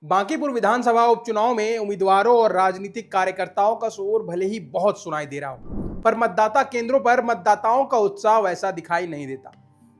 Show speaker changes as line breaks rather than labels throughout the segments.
बांकीपुर विधानसभा उपचुनाव में उम्मीदवारों और राजनीतिक कार्यकर्ताओं का शोर भले ही बहुत सुनाई दे रहा हो, पर मतदाता केंद्रों पर मतदाताओं का उत्साह वैसा दिखाई नहीं देता।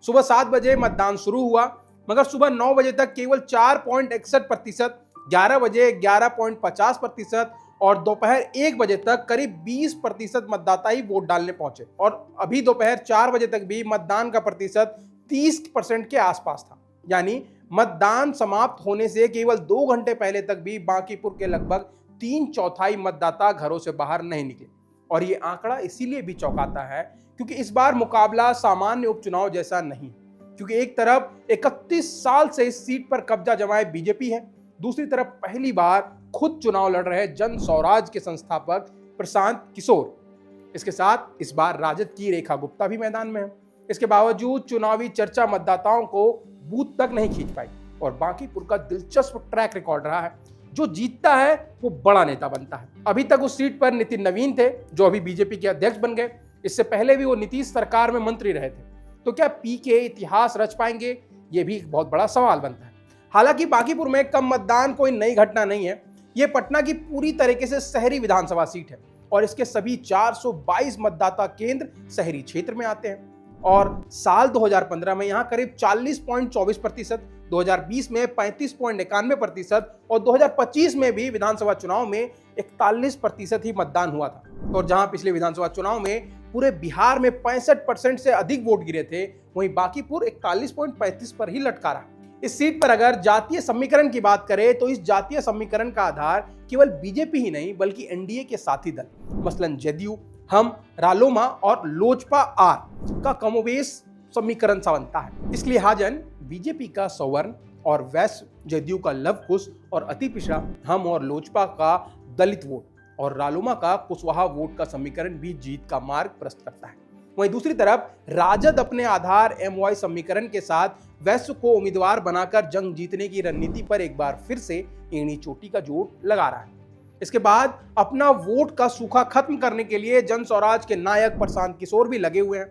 सुबह 7 बजे मतदान शुरू हुआ, मगर सुबह 9 बजे तक केवल 4.61%, 11 बजे 11.50% और दोपहर 1 बजे तक करीब 20% मतदाता ही वोट डालने पहुंचे। और अभी दोपहर 4 बजे तक भी मतदान का प्रतिशत 30% के आसपास था। यानी मतदान समाप्त होने से केवल 2 घंटे पहले तक भी बांकीपुर के लगभग 3/4 मतदाता घरों से बाहर नहीं निकले। और ये आंकड़ा इसीलिए भी चौंकाता है क्योंकि इस बार मुकाबला सामान्य उपचुनाव जैसा नहीं, क्योंकि एक तरफ 31 साल से इस सीट पर कब्जा जमाए बीजेपी है, दूसरी तरफ पहली बार खुद चुनाव लड़ रहे जन स्वराज के संस्थापक प्रशांत किशोर। इसके साथ इस बार राजद की रेखा गुप्ता भी मैदान में है। इसके बावजूद चुनावी चर्चा मतदाताओं को बूथ तक नहीं खींच पाई और बांकीपुर का दिलचस्प ट्रैक रिकॉर्ड रहा है। जो जीतता है वो बड़ा नेता बनता है। अभी तक उस सीट पर नितिन नवीन थे, जो अभी बीजेपी के अध्यक्ष बन गए। इससे पहले भी वो नीतीश सरकार में मंत्री रहे थे। तो क्या पीके इतिहास रच पाएंगे, ये भी एक बहुत बड़ा सवाल बनता है। हालांकि बांकीपुर में कम मतदान कोई नई घटना नहीं है। ये पटना की पूरी तरीके से शहरी विधानसभा सीट है और इसके सभी 422 मतदाता केंद्र शहरी क्षेत्र में आते हैं। और साल 2015 में यहाँ करीब 40.24%, 2020 में 35.91% और 2025 में भी विधानसभा चुनाव में 41% ही मतदान हुआ था। और जहां पिछले विधानसभा चुनाव में पूरे बिहार में 65% से अधिक वोट गिरे थे, वहीं बांकीपुर 41.35 पर ही लटका रहा। इस सीट पर अगर जातीय समीकरण की बात करें तो इस जातीय समीकरण का आधार केवल बीजेपी ही नहीं बल्कि एनडीए के साथी दल मसलन जदयू, हम, रालोमा और लोजपा आर का कमोबेश समीकरण सा बनता है। इसलिए हाजन बीजेपी का सवर्ण और वैश्य, जदयू का लव कुश और अति पिछड़ा, हम और लोजपा का दलित वोट और रालोमा का कुशवाहा वोट का समीकरण भी जीत का मार्ग प्रशस्त करता है। वहीं दूसरी तरफ राजद अपने आधार एमवाई समीकरण के साथ वैश्य को उम्मीदवार बनाकर जंग जीतने की रणनीति पर एक बार फिर से एड़ी चोटी का जोर लगा रहा है। इसके बाद अपना वोट का सूखा खत्म करने के लिए जन स्वराज के नायक प्रशांत किशोर भी लगे हुए हैं।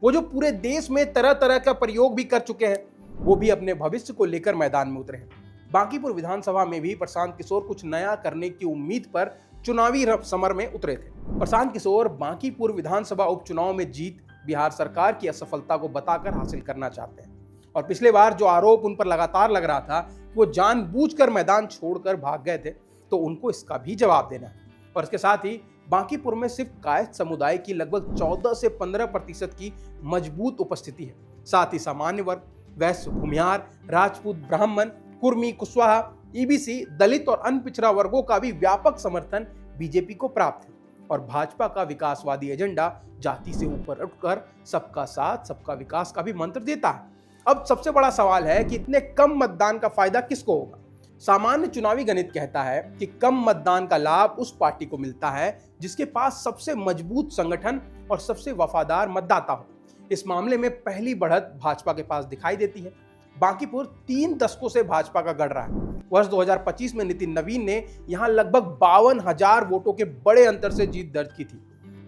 वो जो पूरे देश में तरह तरह का प्रयोग भी कर चुके हैं, वो भी अपने भविष्य को लेकर मैदान में उतरे हैं। बांकीपुर विधानसभा में भी प्रशांत किशोर कुछ नया करने की उम्मीद पर चुनावी समर में उतरे थे। प्रशांत किशोर बांकीपुर विधानसभा उपचुनाव में जीत बिहार सरकार की असफलता को बताकर हासिल करना चाहते हैं। और पिछले बार जो आरोप उन पर लगातार लग रहा था, वो जानबूझकर मैदान छोड़कर भाग गए थे, तो उनको इसका भी जवाब देना है। और इसके साथ ही बांकीपुर में सिर्फ कायस्थ समुदाय की लगभग 14 से 15% की मजबूत उपस्थिति है। साथ ही सामान्य वर्ग, वैश्य, भूमिहार, राजपूत, ब्राह्मण, कुर्मी, कुशवाहा, ईबीसी, दलित और अन्य पिछड़ा वर्गों का भी व्यापक समर्थन बीजेपी को प्राप्त है। और भाजपा का विकासवादी एजेंडा जाति से ऊपर उठकर सबका साथ सबका विकास का भी मंत्र देता है। अब सबसे बड़ा सवाल है कि इतने कम मतदान का फायदा किसको होगा। सामान्य चुनावी गणित कहता है कि कम मतदान का लाभ उस पार्टी को मिलता है जिसके पास सबसे मजबूत संगठन और सबसे वफादार मतदाता हो। इस मामले में पहली बढ़त भाजपा के पास दिखाई देती है। बांकीपुर 3 दशकों से भाजपा का गढ़ रहा है। वर्ष 2025 में नितिन नवीन ने यहां लगभग 52,000 वोटों के बड़े अंतर से जीत दर्ज की थी।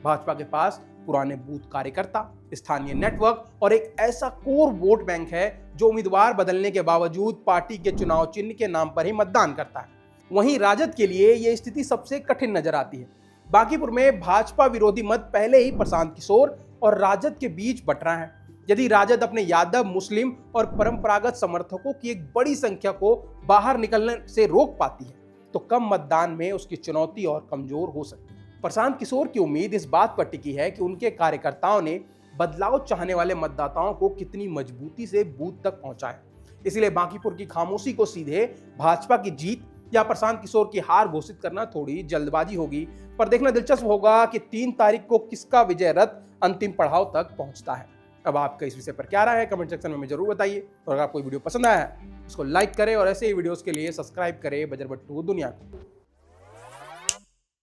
भाजपा के पास पुराने बूथ कार्यकर्ता, स्थानीय नेटवर्क और एक ऐसा कोर वोट बैंक है जो उम्मीदवार बदलने के बावजूद पार्टी के चुनाव चिन्ह के नाम पर ही मतदान करता है। वहीं राजद के लिए यह स्थिति सबसे कठिन नजर आती है। बांकीपुर में भाजपा विरोधी मत पहले ही प्रशांत किशोर और राजद के बीच बट रहा है। यदि राजद अपने यादव, मुस्लिम और परंपरागत समर्थकों की एक बड़ी संख्या को बाहर निकलने से रोक पाती है, तो कम मतदान में उसकी चुनौती और कमजोर हो सकती है। प्रशांत किशोर की उम्मीद इस बात पर टिकी है कि उनके कार्यकर्ताओं ने बदलाव चाहने वाले मतदाताओं को कितनी मजबूती से बूथ तक पहुंचाया। इसलिए बांकीपुर की खामोशी को सीधे भाजपा की जीत या प्रशांत किशोर की हार घोषित करना थोड़ी जल्दबाजी होगी। पर देखना दिलचस्प होगा कि 3 तारीख को किसका विजय रथ अंतिम पड़ाव तक पहुंचता है। अब आपका इस विषय पर क्या राय है, कमेंट सेक्शन में हमें जरूर बताइए। और अगर आपको वीडियो पसंद आया है, उसको लाइक करें और ऐसे ही वीडियोस के लिए सब्सक्राइब करें बजरबट्टू दुनिया को।